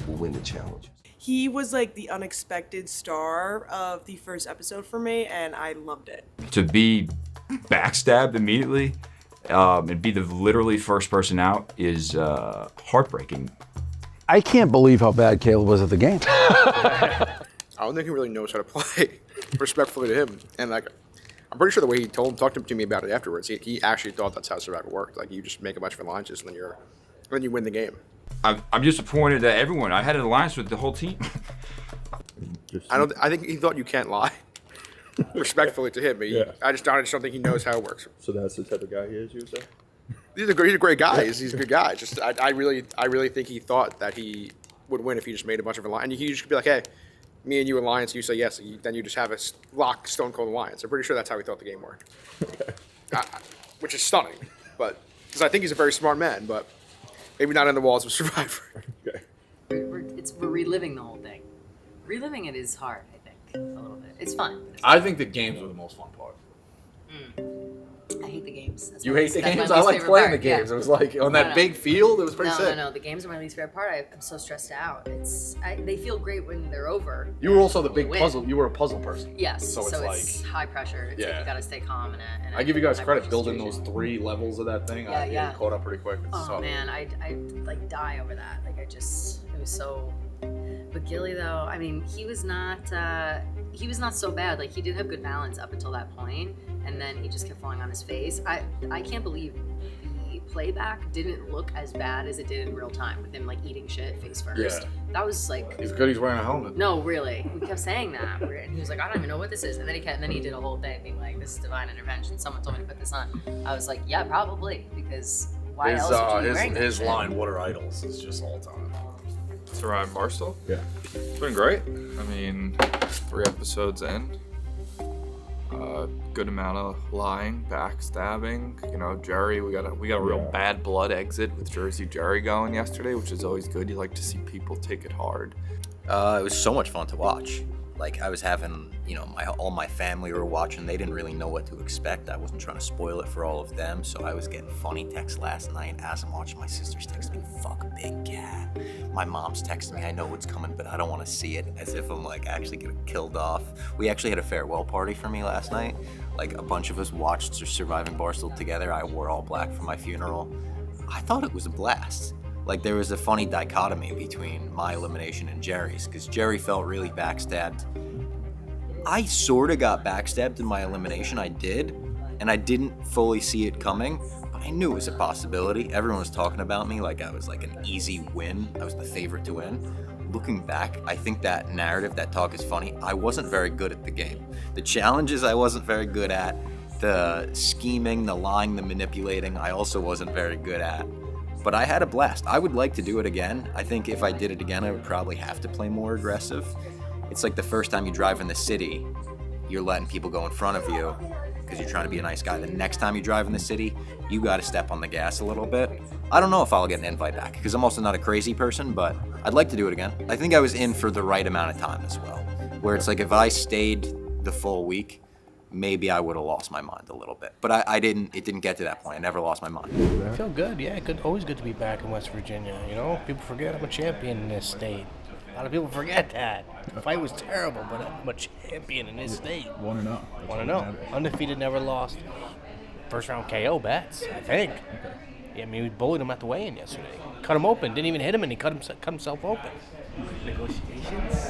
will win the challenges. He was like the unexpected star of the first episode for me, and I loved it. To be backstabbed immediately and be the literally first person out is heartbreaking. I can't believe how bad Caleb was at the game. I don't think he really knows how to play, respectfully to him. And like, I'm pretty sure the way he talked to me about it afterwards, he actually thought that's how Survivor worked. Like, you just make a bunch of alliances and then you win the game. I'm disappointed that everyone. I had an alliance with the whole team. I think he thought you can't lie. Respectfully to him, but I just don't think he knows how it works. So that's the type of guy he is, you would say? He's a great guy. He's a good guy. Just I really think he thought that he would win if he just made a bunch of alliances. And you just could be like, hey, me and you alliance. You say yes, then you just have a lock Stone Cold alliance. I'm pretty sure that's how he thought the game worked. Which is stunning, but because I think he's a very smart man, but maybe not in the walls of Survivor. We're reliving the whole thing. Reliving it is hard, I think, a little bit. It's fun. I think the games were the most fun part. I hate the games. You hate the games? I like playing the games. It was like on that big field. It was pretty sick. No. The games are my least favorite part. I'm so stressed out. They feel great when they're over. You were also the big puzzle. You were a puzzle person. Yes. So it's high pressure. It's like you gotta stay calm in it. I give you guys credit building those 3 levels of that thing. I caught up pretty quick. Oh man, I like die over that. Like it was so. But Gilly though, I mean, he was not so bad. Like he did have good balance up until that point, and then he just kept falling on his face. I can't believe the playback didn't look as bad as it did in real time with him like eating shit face first. Yeah. That was like. He's good. He's wearing a helmet. No, really. We kept saying that, and he was like, I don't even know what this is. And then he did a whole thing being like, this is divine intervention. Someone told me to put this on. I was like, yeah, probably, because why else would you be wearing that his shit? line, "What are idols?" is just all time. Surviving Barstool? Yeah. It's been great. I mean, 3 episodes in. Good amount of lying, backstabbing. You know, Jerry, we got a real bad blood exit with Jersey Jerry going yesterday, which is always good. You like to see people take it hard. It was so much fun to watch. Like I was having, all my family were watching. They didn't really know what to expect. I wasn't trying to spoil it for all of them, so I was getting funny texts last night as I'm watching. My sister's texting me, "Fuck big cat." My mom's texting me, "I know what's coming, but I don't want to see it," as if I'm like actually getting killed off. We actually had a farewell party for me last night. Like a bunch of us watched Surviving Barstool together. I wore all black for my funeral. I thought it was a blast. Like there was a funny dichotomy between my elimination and Jerry's, because Jerry felt really backstabbed. I sort of got backstabbed in my elimination, I did, and I didn't fully see it coming, but I knew it was a possibility. Everyone was talking about me like I was like an easy win. I was the favorite to win. Looking back, I think that narrative, that talk is funny. I wasn't very good at the game. The challenges I wasn't very good at. The scheming, the lying, the manipulating, I also wasn't very good at. But I had a blast. I would like to do it again. I think if I did it again, I would probably have to play more aggressive. It's like the first time you drive in the city, you're letting people go in front of you because you're trying to be a nice guy. The next time you drive in the city, you got to step on the gas a little bit. I don't know if I'll get an invite back because I'm also not a crazy person, but I'd like to do it again. I think I was in for the right amount of time as well, where it's like if I stayed the full week, maybe I would have lost my mind a little bit. But I didn't. It didn't get to that point. I never lost my mind. I feel good. Yeah, always good to be back in West Virginia. People forget I'm a champion in this state. A lot of people forget that. The fight was terrible, but I'm a champion in this state. 1-0. 1-0. Undefeated, never lost. first round KO bets, I think. Yeah, I mean, we bullied him at the weigh-in yesterday. Cut him open. Didn't even hit him, and he cut himself open. Negotiations?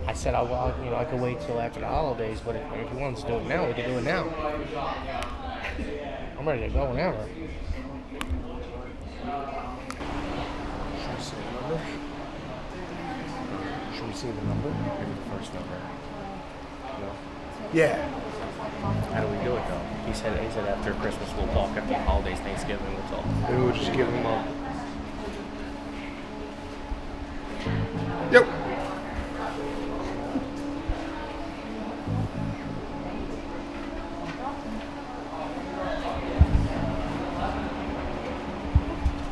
I said, I could wait till after the holidays, but if he wants to do it now, we can do it now. I'm ready to go whenever. Should we see the number? Maybe the first number. No. Yeah. How do we do it though? He said after Christmas we'll talk. After the holidays, Thanksgiving we'll talk. Maybe we'll just give him a... Yep.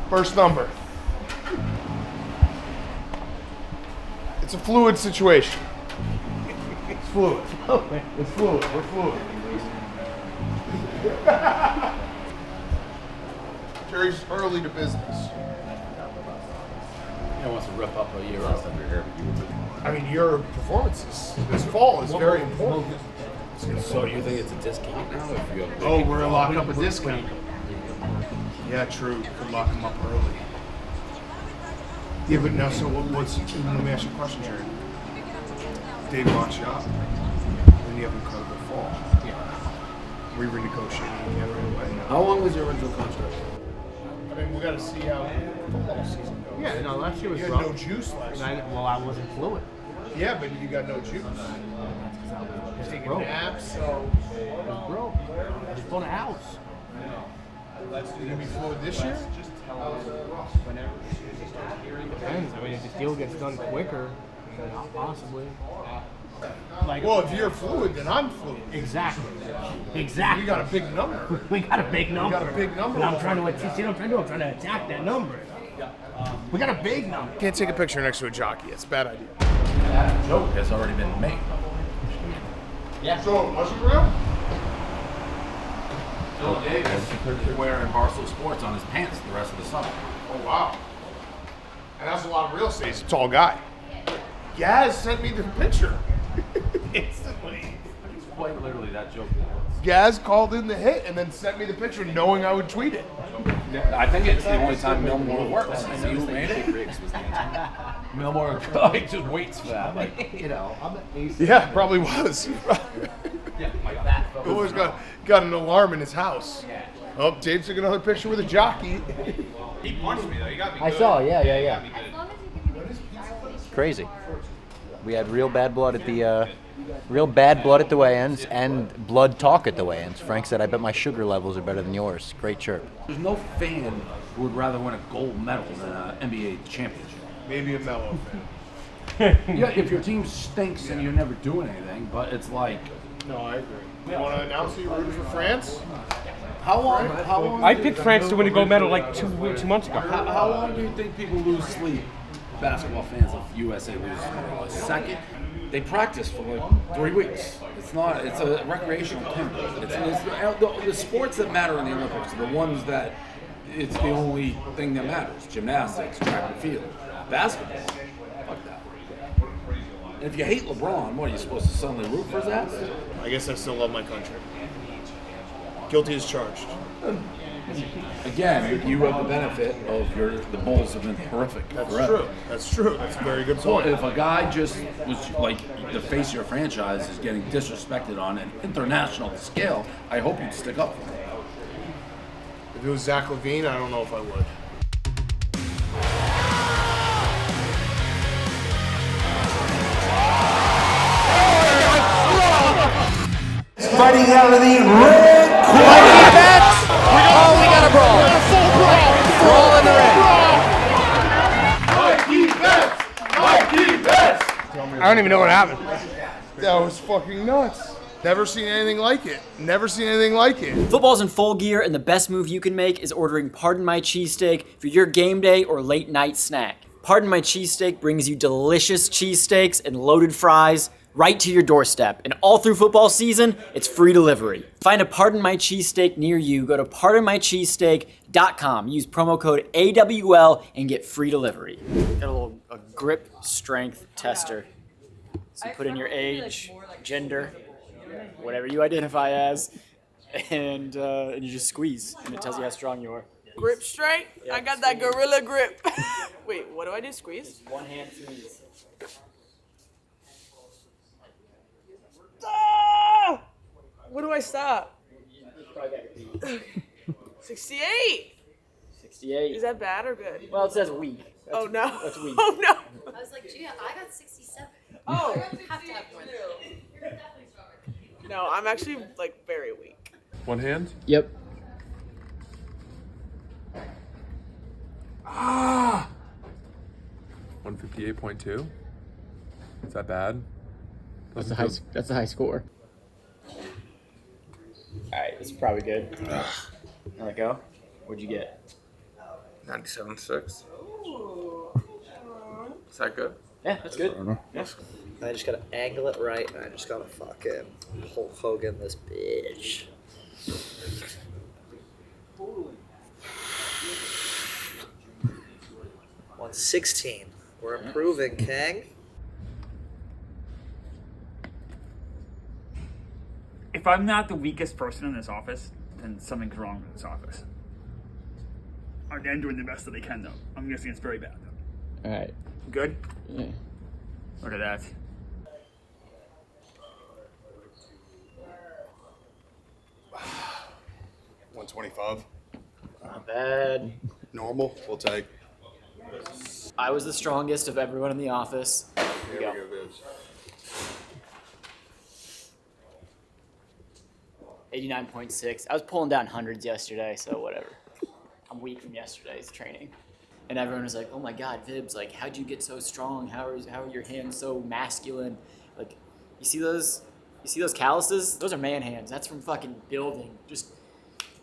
First number. It's a fluid situation. It's fluid. It's fluid. We're fluid. Jerry's early to business. He wants to rip up a year off under here. I mean, your performances this fall is very important. So you think it's a discount now? If you have Oh, we're gonna lock up a discount. Yeah, true. Could lock him up early. Yeah, but now, so what's? Let me ask you a question, Jerry. Dave locks you up, then you have an incredible fall. Yeah. We renegotiating again right away. How long was your original contract? I mean, we got to see how football season goes. Yeah, no, last year was You had rough. no juice last year. Well, I wasn't fluid. Yeah, but you got no juice. Just Taking broke. naps, so. I was broke. I was full of house. You gonna be fluid this year? Depends. I mean, if the deal gets done quicker, then possibly. Well, if you're fluid, then I'm fluid. Exactly. Exactly. We got a big number. We got a big number. We got a big number. But I'm trying to attack that number. We got a big number. Can't take a picture next to a jockey. It's a bad idea. That joke has already been made. Yeah. So, Instagram? Phil Davis is wearing Barstool Sports on his pants the rest of the summer. Oh, wow. And that's a lot of real estate. He's a tall guy. Gaz sent me the picture. Instantly. It's quite literally that joke. Gaz called in the hit and then sent me the picture knowing I would tweet it. I think it's the only time Millmore works. I see who Riggs was the answer. Millmore like, just waits for that. Like, you know, I'm the ace. Yeah, probably was. Yeah, like that. Always got an alarm in his house. Oh, Dave took another picture with a jockey. He punched me though. You got me. I saw, yeah. Crazy. We had real bad blood at the weigh-ins and blood talk at the weigh-ins. Frank said, "I bet my sugar levels are better than yours." Great chirp. There's no fan who would rather win a gold medal than an NBA championship. Maybe a Mellow fan. Yeah, if your team stinks and you're never doing anything, but it's like. No, I agree. You want to announce that you're rooting for France? How long? I picked France to win a gold medal like two months ago. How long do you think people lose sleep? Basketball fans of USA lose a second. They practice for like 3 weeks. It's a recreational thing. It's the sports that matter in the Olympics are the ones that it's the only thing that matters. Gymnastics, track and field, basketball. Fuck that. And if you hate LeBron, what are you supposed to suddenly root for his ass? I guess I still love my country. Guilty as charged. Again, you have the benefit of the Bulls have been horrific. That's forever. true. That's true. That's a very good So point. if a guy just was like the face of your franchise is getting disrespected on an international scale, I hope you'd stick up for him. If it was Zach LaVine, I don't know if I would. Fighting out of the red corner. Oh, we got a brawl. Brawl in the red. I don't even know what happened. That was fucking nuts. Never seen anything like it. Never seen anything like it. Football's in full gear, and the best move you can make is ordering Pardon My Cheesesteak for your game day or late night snack. Pardon My Cheesesteak brings you delicious cheesesteaks and loaded fries right to your doorstep. And all through football season, it's free delivery. Find a Pardon My Cheesesteak near you. Go to pardonmycheesesteak.com. Use promo code AWL and get free delivery. Got a grip strength tester. So you put in your age, gender, whatever you identify as, and you just squeeze, and it tells you how strong you are. Grip strength? Yeah, I got that gorilla grip. Wait, what do I do? Squeeze? One hand squeeze. Ah! What do I stop? 68. 68. Is that bad or good? Well, it says weak. Oh no. That's weak. Oh no. I was like, gee, I got 67. Oh. I have to have more than that. No, I'm actually like very weak. One hand? Yep. Ah! 158.2? Is that bad? That's a high score. Alright, this is probably good. There we go. What'd you get? 97.6. Is that good? Yeah, that's good. Yeah. I just gotta angle it right, and I just gotta fucking Hulk Hogan this bitch. 116. We're improving, King. If I'm not the weakest person in this office, then something's wrong with this office. I'm doing the best that I can, though. I'm guessing it's very bad, though. All right. Good? Yeah. Look at that. $125. Not bad. Normal. We'll take. I was the strongest of everyone in the office. Here we go. Viz. 89.6. I was pulling down hundreds yesterday, so whatever. I'm weak from yesterday's training. And everyone was like, oh my God, Vibs, like, how'd you get so strong? How are your hands so masculine? Like, you see those calluses? Those are man hands. That's from fucking building. Just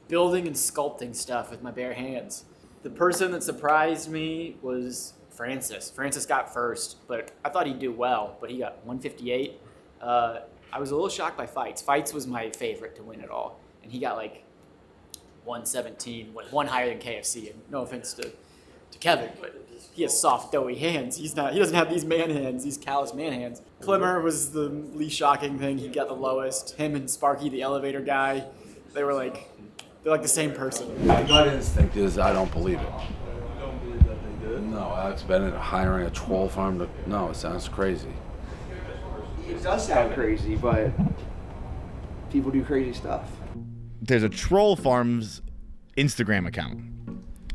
building and sculpting stuff with my bare hands. The person that surprised me was Francis. Francis got first, but I thought he'd do well, but he got 158. I was a little shocked by Fights. Fights was my favorite to win it all, and he got like 117, one higher than KFC. And no offense to Kevin, but he has soft, doughy hands. He doesn't have these man hands, these callous man hands. Clemmer was the least shocking thing. He got the lowest. Him and Sparky, the elevator guy, they're like the same person. My gut instinct is I don't believe it. Don't believe that they did? No, Alex Bennett hiring a troll farm to. No, it sounds crazy. It does sound crazy, but people do crazy stuff. There's a Troll Farms Instagram account,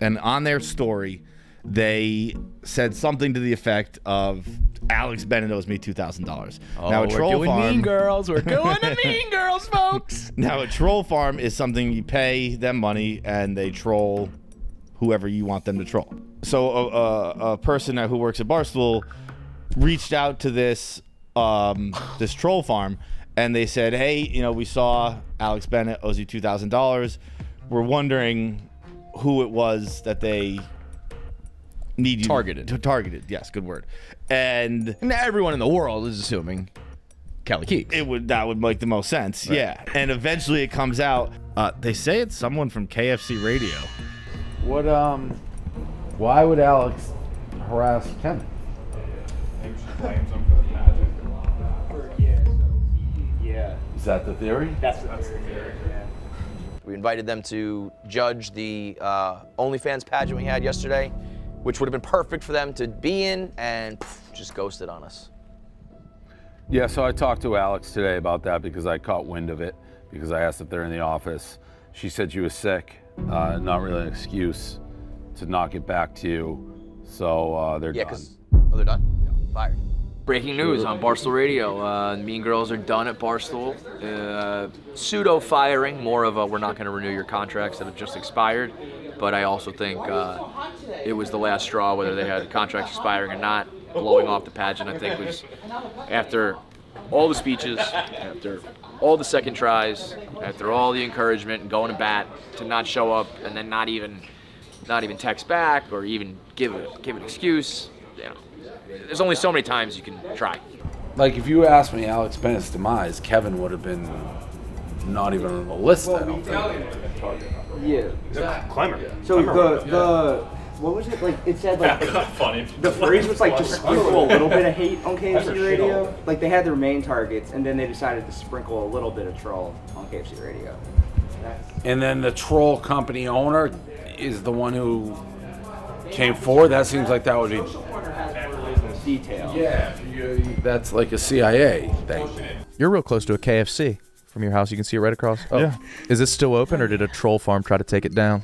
and on their story, they said something to the effect of Alex Bennett owes me $2,000. Oh, now, a we're troll doing farm, Mean Girls. We're going to Mean Girls, folks. Now, a troll farm is something you pay them money and they troll whoever you want them to troll. So a person who works at Barstool reached out to this troll farm, and they said, hey, we saw Alex Bennett owes you $2,000. We're wondering who it was that they need you targeted. Yes, good word. And everyone in the world is assuming Kelly Keith. That would make the most sense. Right. Yeah. And eventually it comes out. They say it's someone from KFC Radio. What? Why would Alex harass Kevin? Yeah. Is that the theory? That's the theory. Yeah. We invited them to judge the OnlyFans pageant we had yesterday, which would have been perfect for them to be in, and just ghosted on us. Yeah, so I talked to Alex today about that because I caught wind of it, because I asked if they're in the office. She said she was sick, not really an excuse to not get back to you, so they're done. They're done? Yeah. Fired. Breaking news on Barstool Radio. Mean Girls are done at Barstool. Pseudo firing, more of a we're not going to renew your contracts that have just expired. But I also think it was the last straw, whether they had contracts expiring or not. Blowing off the pageant, I think, was after all the speeches, after all the second tries, after all the encouragement and going to bat, to not show up and then not even text back or even give an excuse. There's only so many times you can try. Like, if you asked me Alex Bennett's demise, Kevin would have been not even on the list, I don't think. Yeah. Clemmer. So the what was it like? It said like funny. The phrase was like just sprinkle a little bit of hate on KFC Radio. Like they had their main targets, and then they decided to sprinkle a little bit of troll on KFC Radio. and then the troll company owner is the one who came forward. That seems like that would be detail. Yeah, that's like a CIA thing. You're real close to a KFC from your house. You can see it right across. Oh. Yeah. Is it still open, or did a troll farm try to take it down?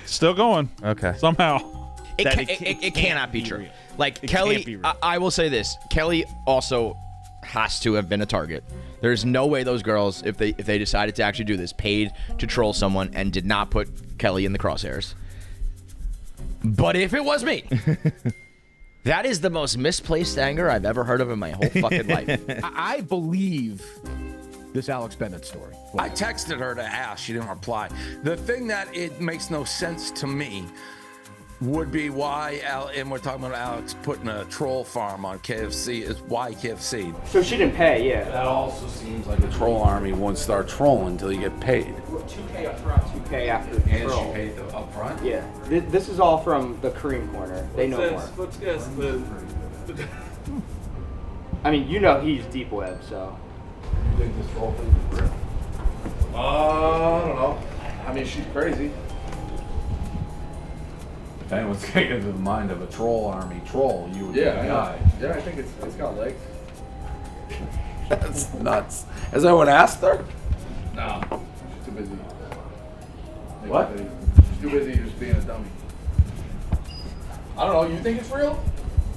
Still going. Okay. Somehow. It cannot be true. Like Kelly, I will say this: Kelly also has to have been a target. There's no way those girls, if they decided to actually do this, paid to troll someone and did not put Kelly in the crosshairs. But if it was me, that is the most misplaced anger I've ever heard of in my whole fucking life. I believe this Alex Bennett story. I texted her to ask. She didn't reply. The thing that it makes no sense to me would be why, and we're talking about Alex putting a troll farm on KFC, is why KFC. So she didn't pay, yeah. That also seems like a troll army won't start trolling until you get paid. $2K up front, $2K after the And troll. she paid up front? Yeah. This is all from the Kareem corner. They know more. Let's guess the. I mean, you know he's deep web, so. You think this troll thing is real? I don't know. I mean, she's crazy. If anyone's getting into the mind of a troll army troll, you would be the Yeah, guy. yeah, I think it's got legs. That's nuts. Has anyone asked her? No, she's too busy. What? She's too busy just being a dummy. I don't know. You think it's real?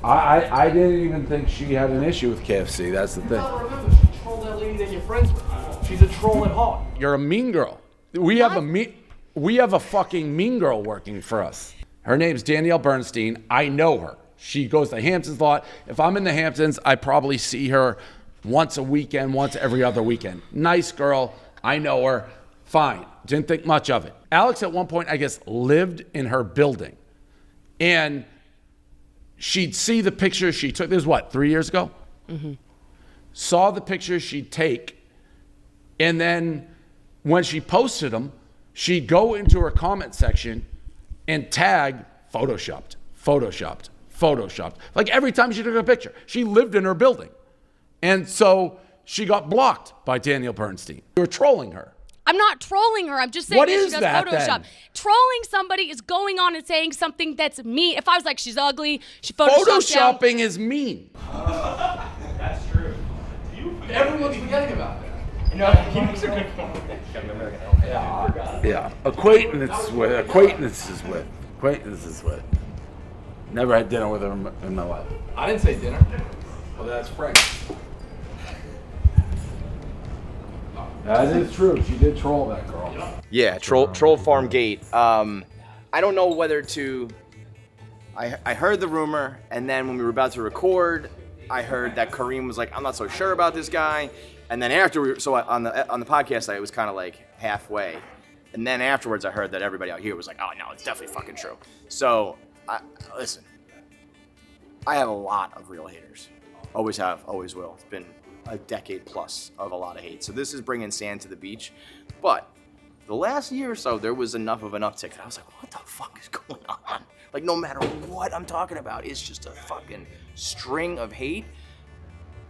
I didn't even think she had an issue with KFC. That's the thing. No, remember, she trolled that lady that you're friends with. She's a troll at heart. You're a mean girl. We have a fucking mean girl working for us. Her name's Danielle Bernstein. I know her. She goes to Hamptons a lot. If I'm in the Hamptons, I probably see her once a weekend, once every other weekend. Nice girl. I know her. Fine. Didn't think much of it. Alex at one point, I guess, lived in her building. And she'd see the pictures she took. This was what, 3 years ago? Mm-hmm. Saw the pictures she'd take. And then when she posted them, she'd go into her comment section and tag photoshopped. Like every time she took a picture, she lived in her building. And so she got blocked by Danielle Bernstein. You were trolling her. I'm not trolling her. I'm just saying What that is she does that, Photoshop. then? Trolling somebody is going on and saying something that's mean. If I was like, she's ugly, she photoshopped down. Photoshopping is mean. That's true. Everyone's forgetting about that. No, he makes a good point. Yeah. Acquaintances with. Never had dinner with her in my life. I didn't say dinner. Well, that's Frank. That is true. She did troll that girl. Yeah, troll farm gate. I don't know whether to. I heard the rumor, and then when we were about to record, I heard that Kareem was like, "I'm not so sure about this guy," and then after on the podcast, it was kind of like halfway, and then afterwards, I heard that everybody out here was like, "Oh no, it's definitely fucking true." So, listen, I have a lot of real haters. Always have, always will. It's been a decade plus of a lot of hate. So this is bringing sand to the beach. But the last year or so, there was enough of an uptick that I was like, what the fuck is going on? Like, no matter what I'm talking about, it's just a fucking string of hate.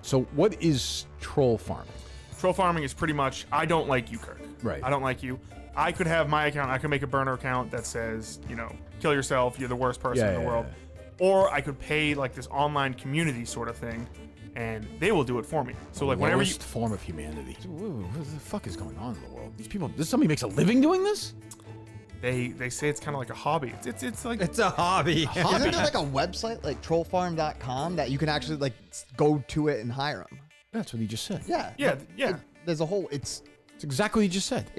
So what is troll farming? Troll farming is pretty much, I don't like you, Kirk. Right. I don't like you. I could have my account, I could make a burner account that says, kill yourself, you're the worst person in the world. Or I could pay like this online community sort of thing, and they will do it for me. So like whenever you form of humanity. What the fuck is going on in the world? These people, somebody makes a living doing this? They say it's kind of like a hobby. It's like it's a hobby. Hobby. Isn't there like a website like trollfarm.com that you can actually like go to it and hire them? That's what he just said. Yeah. Yeah. There's a whole. It's exactly what he just said.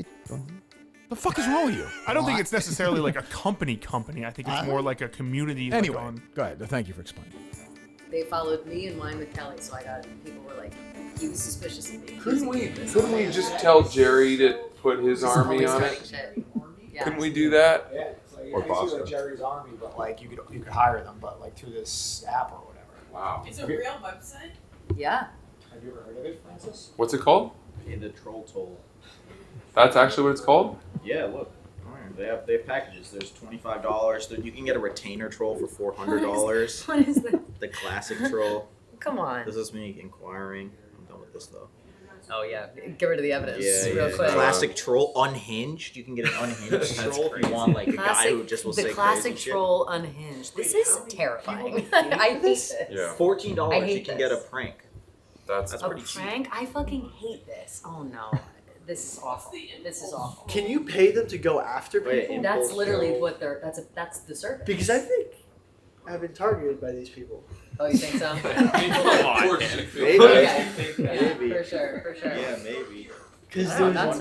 The fuck is wrong with you? I don't think it's necessarily like a company. I think it's more like a community. Anyway, like on, go ahead. Thank you for explaining. They followed me and Wine with Kelly, so people were like, he was suspicious of me. Couldn't we just tell Jerry to put his army on it? Yeah. Couldn't we do that? Yeah, it's like Or basically Boston. like Jerry's Army, but like you could hire them, but like through this app or whatever. Wow. It's a real website? Yeah. Have you ever heard of it, Francis? What's it called? The troll toll. That's actually what it's called? Yeah, look. They have packages. There's $25. You can get a retainer troll for $400. What is that? The classic troll. Come on. This is me inquiring. I'm done with this though. Oh yeah, get rid of the evidence real quick. Classic troll, unhinged. You can get an unhinged troll if you want, like a guy who just will say the classic crazy troll unhinged. This is terrifying. I hate this. Yeah. I $14 hate you can this. get a prank. That's A pretty cheap. prank? I fucking hate this. Oh no, this is awful. This is awful. Can you pay them to go after people? That's literally what they're. That's the service. Because I think I've been targeted by these people. Oh, you think so? Maybe. Okay. Maybe. Yeah, for sure. Yeah, maybe. Because Wow, that's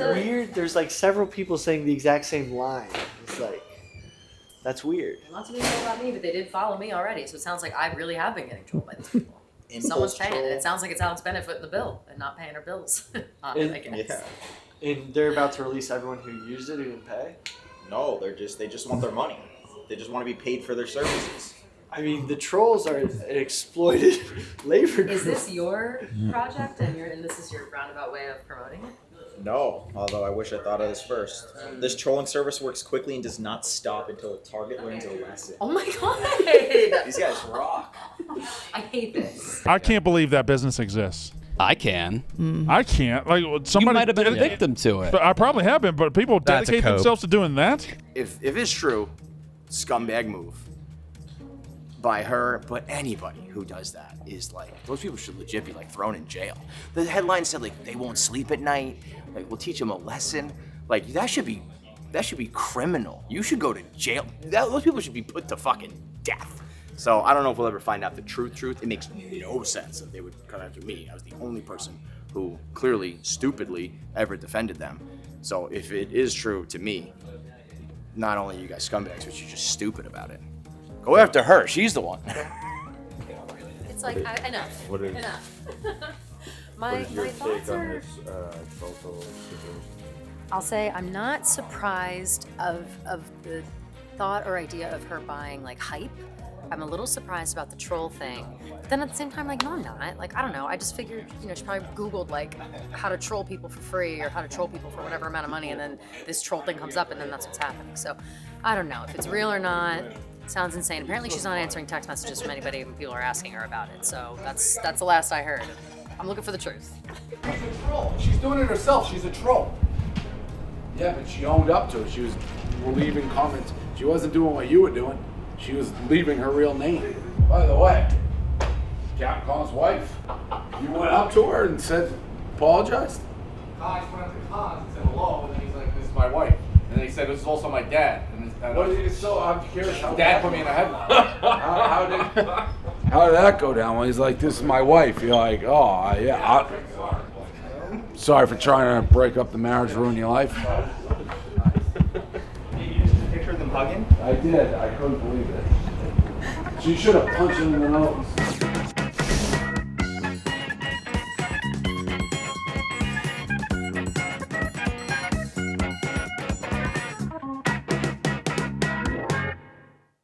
there's like several people saying the exact same line. It's like, that's weird. Not too many know about me, but they did follow me already, so it sounds like I really have been getting trolled by these people. Someone's paying it. It sounds like it's Alex Bennett footing the bill and not paying her bills. I guess. And they're about to release everyone who used it who didn't pay? No, they just want their money. They just want to be paid for their services. I mean, the trolls are an exploited labor group. Is this your project and this is your roundabout way of promoting it? No, although I wish I thought of this first. This trolling service works quickly and does not stop until a target learns a lesson. Oh my god! These guys rock. I hate this. I can't believe that business exists. I can. I can't. Like somebody You might have been a victim to it. But I probably have been. But people That's a dedicate cope. themselves to doing that. If it's true, scumbag move by her, but anybody who does that is like, those people should legit be like thrown in jail. The headline said like they won't sleep at night, like we'll teach them a lesson. Like that should be criminal. You should go to jail. Those people should be put to fucking death. So I don't know if we'll ever find out the truth. It makes no sense that they would come after me. I was the only person who clearly, stupidly ever defended them. So if it is true to me, not only are you guys scumbags, but you're just stupid about it. Go after her. She's the one. It's like enough. What is- Enough. What is your my take thoughts on are. this social situation? I'll say I'm not surprised of the thought or idea of her buying like hype. I'm a little surprised about the troll thing. But then at the same time, like, no, I'm not. Like, I don't know. I just figured, she probably Googled like how to troll people for free or how to troll people for whatever amount of money, and then this troll thing comes up, and then that's what's happening. So I don't know if it's real or not. It sounds insane. Apparently, she's not answering text messages from anybody when people are asking her about it. So that's the last I heard. I'm looking for the truth. She's doing it herself. She's a troll. Yeah, but she owned up to it. She was leaving comments. She wasn't doing what you were doing. She was leaving her real name. By the way, Captain Collins' wife, you went up to her and said, apologized? I just went up to Collins and said hello, and then he's like, this is my wife. And then he said, this is also my dad. And What did you, so I'm curious. How Dad put me in a headlock. How did that go down? When he's like, this is my wife. You're like, oh, yeah. Sorry for trying to break up the marriage, ruin your life. Picture them hugging? I did. I couldn't believe it. She should have punched him in the nose.